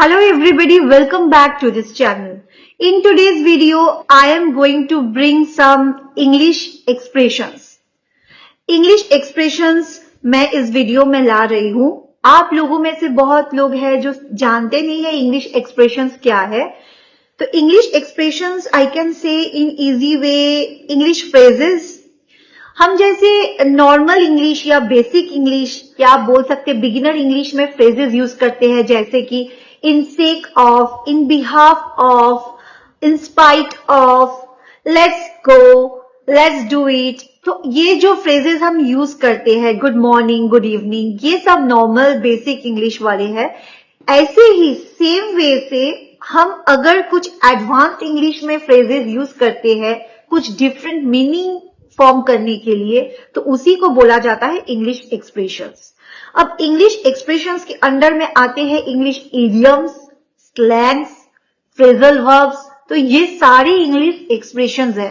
Hello everybody, welcome back to this channel. In today's video, I am going to bring some English expressions. English expressions मैं इस video में ला रही हूँ. आप लोगों में से बहुत लोग हैं जो जानते नहीं है English expressions क्या है. तो English expressions I can say in easy way English phrases. हम जैसे नॉर्मल इंग्लिश या बेसिक इंग्लिश या आप बोल सकते हैं बिगिनर इंग्लिश में फ्रेजेस यूज करते हैं जैसे कि in sake of, in behalf of, in spite of, let's go, let's do it. तो ये जो फ्रेजेस हम यूज करते हैं, गुड मॉर्निंग, गुड इवनिंग, ये सब नॉर्मल बेसिक इंग्लिश वाले हैं. ऐसे ही सेम वे से हम अगर कुछ एडवांस इंग्लिश में फ्रेजेस यूज करते हैं कुछ डिफरेंट मीनिंग फॉर्म करने के लिए, तो उसी को बोला जाता है इंग्लिश एक्सप्रेशंस. अब इंग्लिश एक्सप्रेशंस के अंडर में आते हैं English idioms, slangs, phrasal verbs. तो ये सारे इंग्लिश एक्सप्रेशंस है.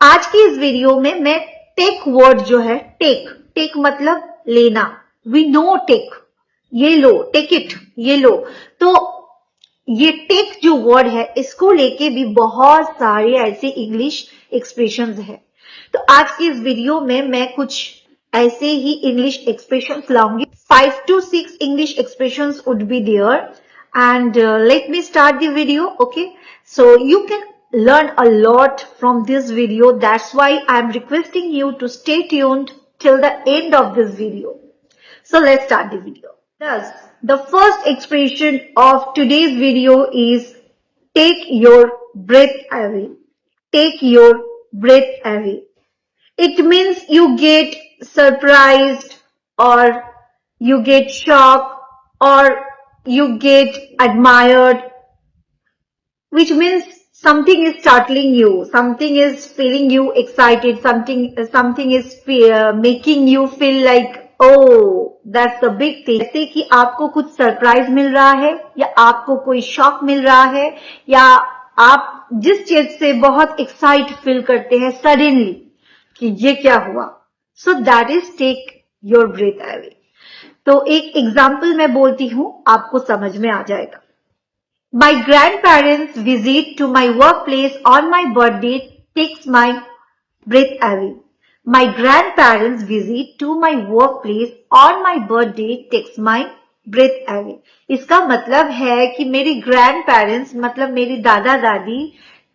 आज की इस वीडियो में मैं टेक वर्ड जो है, टेक मतलब लेना. वी नो टेक, ये लो, टेक इट, ये लो. तो ये टेक जो वर्ड है इसको लेके भी बहुत सारे ऐसे इंग्लिश एक्सप्रेशंस है. तो आज की इस वीडियो में मैं कुछ ऐसे ही English expressions लाऊंगी. 5 to 6 English expressions would be there and let me start the video. Okay, so you can learn a lot from this video. That's why I'm requesting you to stay tuned till the end of this video. So let's start the video. Thus, the first expression of today's video is take your breath away. Take your breath away. It means you get surprised or you get shocked or you get admired, which means something is startling you, something is feeling you excited, something is making you feel like oh that's the big thing. जैसे कि आपको कुछ surprise मिल रहा है या आपको कोई shock मिल रहा है या आप जिस चीज से बहुत एक्साइट फील करते हैं सडनली कि ये क्या हुआ. So that is take your breath away. तो एक एग्जाम्पल मैं बोलती हूं, आपको समझ में आ जाएगा. My grand parents visit to my work place on my birthday takes my breath away. My grand parents visit to my work place on my birthday takes my breath away. इसका मतलब है कि मेरे ग्रैंड पेरेंट्स मतलब मेरे दादा दादी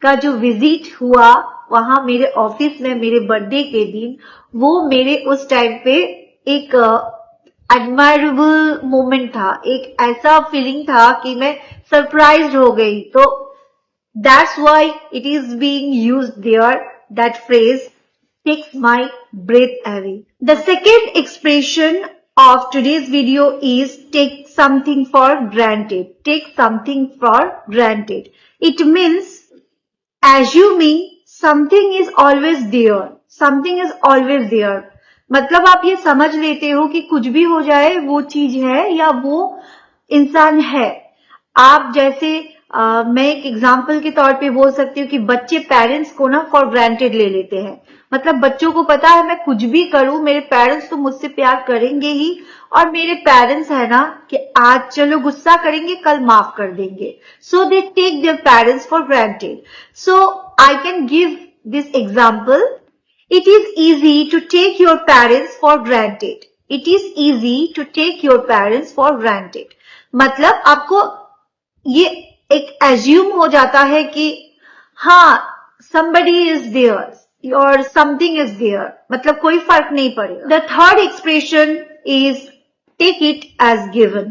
का जो विजिट हुआ वहां मेरे ऑफिस में मेरे बर्थडे के दिन, वो मेरे उस टाइम पे एक एडमायरेबल मोमेंट था, एक ऐसा फीलिंग था कि मैं सरप्राइज्ड हो गई. तो that's why it is being used there that phrase takes my breath away. The second expression of today's video is take something for granted. Take something for granted. It means assuming something is always there. Something is always there. मतलब आप ये समझ लेते हो कि कुछ भी हो जाए वो चीज है या वो इंसान है. आप जैसे मैं एक एग्जाम्पल के तौर पे बोल सकती हूँ कि बच्चे पेरेंट्स को ना फॉर ग्रांटेड ले लेते हैं. मतलब बच्चों को पता है मैं कुछ भी करूं मेरे पेरेंट्स तो मुझसे प्यार करेंगे ही, और मेरे पेरेंट्स है ना कि आज चलो गुस्सा करेंगे कल माफ कर देंगे. So they take their parents for granted. So I can give this example. It is easy to take your parents for granted. It is easy to take your parents for granted. मतलब आपको ये एक assume हो जाता है कि हाँ somebody is there or something is there, मतलब कोई फर्क नहीं पड़ेगा. The third expression is take it as given.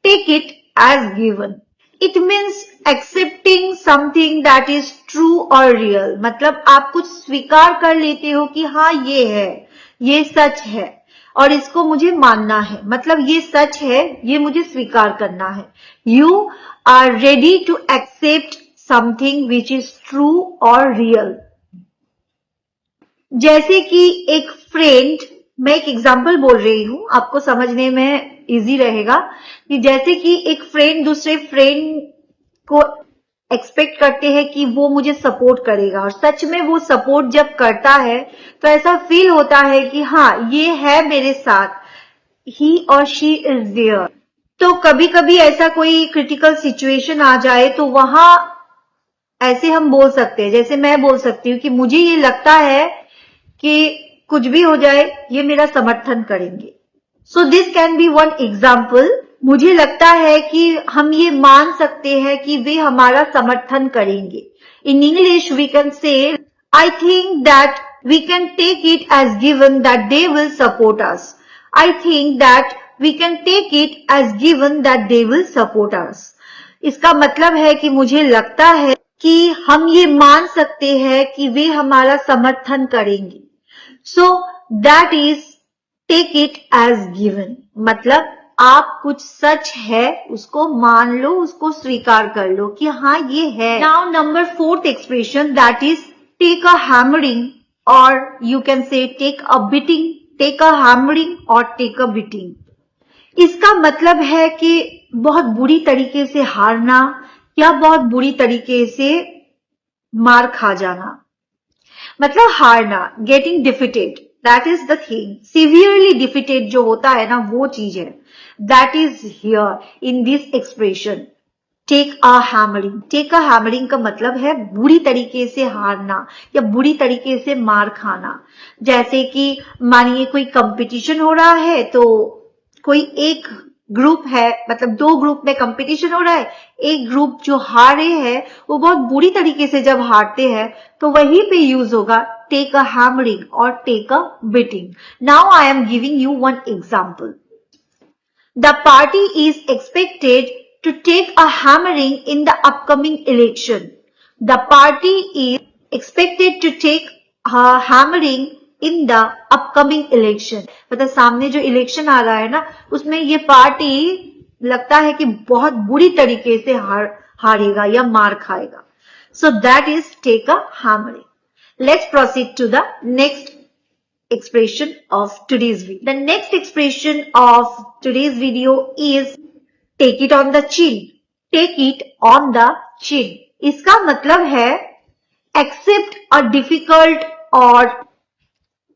Take it as given. It means accepting something that is true or real. मतलब आप कुछ स्वीकार कर लेते हो कि हाँ ये है, ये सच है और इसको मुझे मानना है. मतलब ये सच है, ये मुझे स्वीकार करना है. You are ready to accept something which is true or real. जैसे कि एक फ्रेंड, मैं एक एग्जांपल बोल रही हूं आपको समझने में इजी रहेगा, कि जैसे कि एक फ्रेंड दूसरे फ्रेंड को एक्सपेक्ट करते हैं कि वो मुझे सपोर्ट करेगा और सच में वो सपोर्ट जब करता है तो ऐसा फील होता है कि हाँ ये है मेरे साथ, ही और शी इज देयर. तो कभी कभी ऐसा कोई क्रिटिकल सिचुएशन आ जाए तो वहां ऐसे हम बोल सकते हैं, जैसे मैं बोल सकती हूँ कि मुझे ये लगता है कि कुछ भी हो जाए ये मेरा समर्थन करेंगे। So this can be one example. मुझे लगता है कि हम ये मान सकते हैं कि वे हमारा समर्थन करेंगे। In English we can say I think that we can take it as given that they will support us. I think that we can take it as given that they will support us. इसका मतलब है कि मुझे लगता है कि हम ये मान सकते हैं कि वे हमारा समर्थन करेंगे। So that is take it as given, मतलब आप कुछ सच है उसको मान लो, उसको स्वीकार कर लो कि हाँ ये है। Now number 4th expression that is take a hammering और you can say take a beating. Take a hammering और टेक अ बीटिंग। इसका मतलब है कि बहुत बुरी तरीके से हारना या बहुत बुरी तरीके से मार खा जाना, मतलब हारना, getting defeated, that is the thing. Severely defeated जो होता है ना वो चीज है, that is here in this expression take a hammering. Take a hammering का मतलब है बुरी तरीके से हारना या बुरी तरीके से मार खाना। जैसे कि मानिए कोई कंपटीशन हो रहा है तो कोई एक ग्रुप है, मतलब 2 ग्रुप में कंपटीशन हो रहा है, एक ग्रुप जो हारे है वो बहुत बुरी तरीके से जब हारते हैं तो वहीं पे यूज होगा टेक अ हैमरिंग और take a beating. Now I am giving you one example. The party is expected to take a hammering in the upcoming election. The party is expected to take a hammering in the upcoming election. मतलब सामने जो election आ रहा है ना उसमें ये party लगता है कि बहुत बुरी तरीके से हारेगा या मार खाएगा। So that is take a hammering. Let's proceed to the next expression of today's video. The next expression of today's video is take it on the chin. Take it on the chin. इसका मतलब है accept a difficult or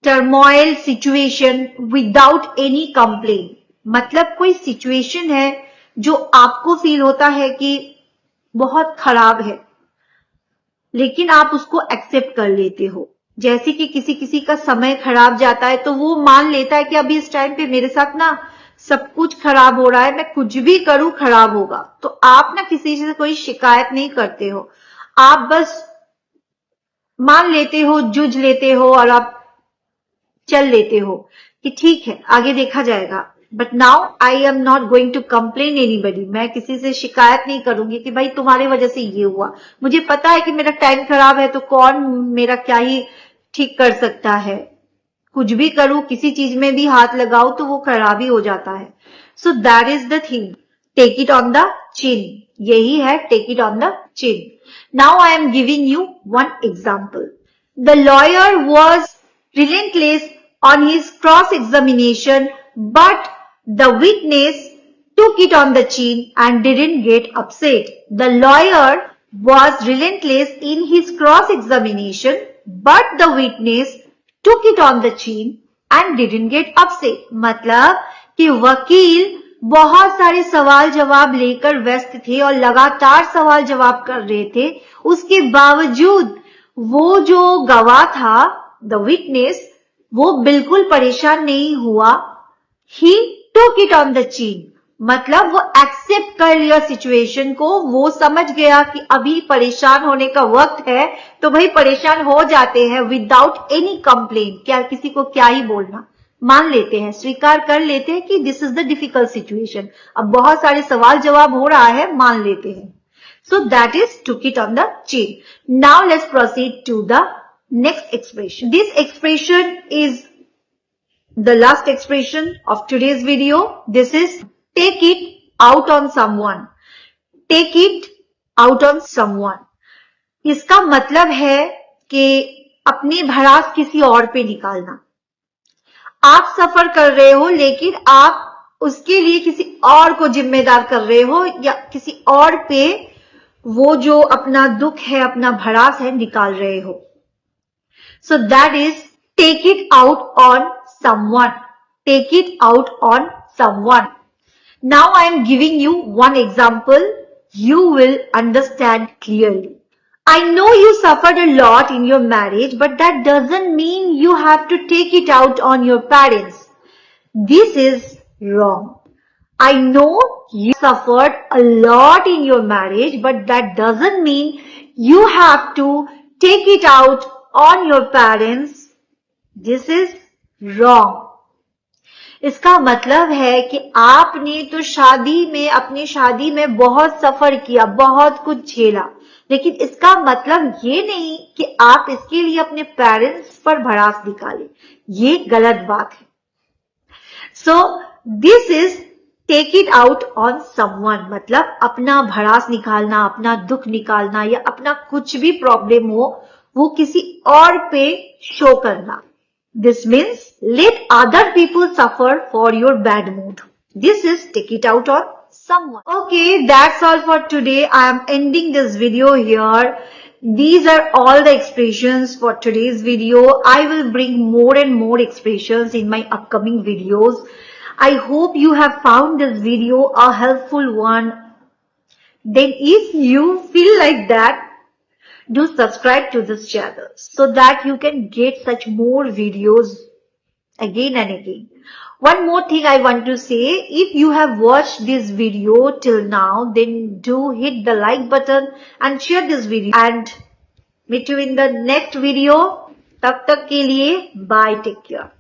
turmoil situation without any complaint. मतलब कोई situation है जो आपको feel होता है कि बहुत खराब है लेकिन आप उसको एक्सेप्ट कर लेते हो। जैसे कि किसी का समय खराब जाता है तो वो मान लेता है कि अभी इस टाइम पे मेरे साथ ना सब कुछ खराब हो रहा है, मैं कुछ भी करूं खराब होगा। तो आप ना किसी से कोई शिकायत नहीं करते हो, आप बस मान लेते हो, जूझ लेते हो और आप चल लेते हो कि ठीक है आगे देखा जाएगा। But now I am not going to complain anybody. मैं किसी से शिकायत नहीं करूंगी कि भाई तुम्हारी वजह से ये हुआ। मुझे पता है कि मेरा टाइम खराब है तो कौन मेरा क्या ही ठीक कर सकता है। कुछ भी करूं, किसी चीज में भी हाथ लगाओ तो वो खराब ही हो जाता है। So that is the thing, take it on the chin. यही है take it on the chin. Now I am giving you one example. The lawyer was relentless on his cross-examination, but the witness took it on the chin and didn't get upset. The lawyer was relentless in his cross-examination, but the witness took it on the chin and didn't get upset. मतलब कि वकील बहुत सारे सवाल जवाब लेकर व्यस्त थे और लगातार सवाल जवाब कर रहे थे, उसके बावजूद वो जो गवाह था द विटनेस वो बिल्कुल परेशान नहीं हुआ। He took it on the chin, मतलब वो एक्सेप्ट कर लिया सिचुएशन को। वो समझ गया कि अभी परेशान होने का वक्त है तो भाई परेशान हो जाते हैं विदाउट एनी कंप्लेन। क्या किसी को क्या ही बोलना, मान लेते हैं, स्वीकार कर लेते हैं कि this is the difficult situation, अब बहुत सारे सवाल जवाब हो रहा है, मान लेते हैं। So that is took it on the chin. Now let's proceed to the next expression. This expression is the last expression of today's video. This is take it out on someone. Take it out on someone. इसका मतलब है कि अपनी भड़ास किसी और पे निकालना। आप सफर कर रहे हो लेकिन आप उसके लिए किसी और को जिम्मेदार कर रहे हो या किसी और पे वो जो अपना दुख है, अपना भड़ास है, निकाल रहे हो। So that is take it out on someone. Take it out on someone. Now I am giving you one example. You will understand clearly. I know you suffered a lot in your marriage, but that doesn't mean you have to take it out on your parents. This is wrong. I know you suffered a lot in your marriage, but that doesn't mean you have to take it out on your parents. This is wrong. इसका मतलब है कि आपने तो अपनी शादी में बहुत सफर किया, बहुत कुछ झेला, लेकिन इसका मतलब ये नहीं कि आप इसके लिए अपने पेरेंट्स पर भड़ास निकालें. ये गलत बात है. So this is take it out on someone, मतलब अपना भड़ास निकालना, अपना दुख निकालना या अपना कुछ भी प्रॉब्लम हो वो किसी और पे शो करना. This means let other people suffer for your bad mood. This is take it out on someone. Okay, that's all for today. I am ending this video here. These are all the expressions for today's video. I will bring more and more expressions in my upcoming videos. I hope you have found this video a helpful one. Then if you feel like that, do subscribe to this channel so that you can get such more videos again and again. One more thing I want to say, if you have watched this video till now, then do hit the like button and share this video, and meet you in the next video. Tab tak ke liye, bye, take care.